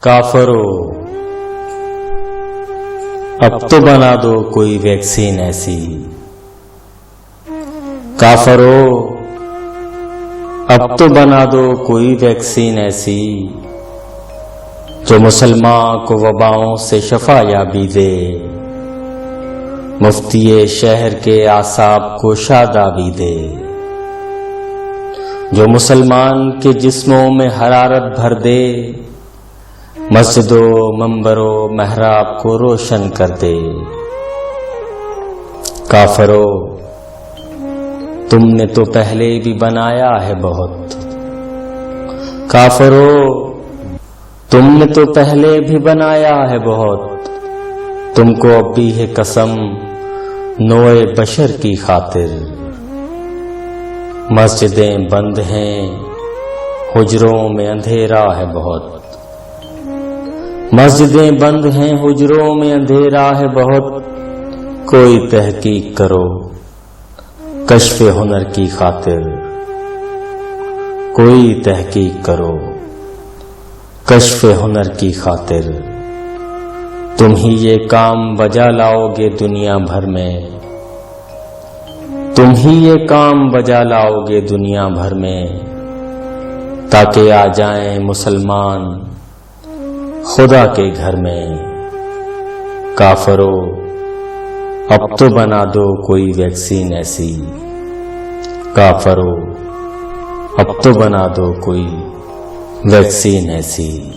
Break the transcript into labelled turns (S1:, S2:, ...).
S1: کافرو، اب تو بنا دو کوئی ویکسین ایسی۔ کافرو، اب تو بنا دو کوئی ویکسین ایسی جو مسلمان کو وباؤں سے شفا یابی دے، مفتی شہر کے اعصاب کو شادابی دے، جو مسلمان کے جسموں میں حرارت بھر دے، مسجد و منبر و محراب کو روشن کر دے۔ کافرو، تم نے تو پہلے بھی بنایا ہے بہت۔ کافرو، تم نے تو پہلے بھی بنایا ہے بہت، تم کو اب بھی ہے قسم نوع بشر کی خاطر۔ مسجدیں بند ہیں، حجروں میں اندھیرا ہے بہت۔ مسجدیں بند ہیں، حجروں میں اندھیرا ہے بہت، کوئی تحقیق کرو کشف ہنر کی خاطر۔ کوئی تحقیق کرو کشف ہنر کی خاطر۔ تم ہی یہ کام بجا لاؤ گے دنیا بھر میں، تم ہی یہ کام بجا لاؤ گے دنیا بھر میں، تاکہ آ جائیں مسلمان خدا کے گھر میں۔ کافرو، اب تو بنا دو کوئی ویکسین ایسی۔ کافرو، اب تو بنا دو کوئی ویکسین ایسی۔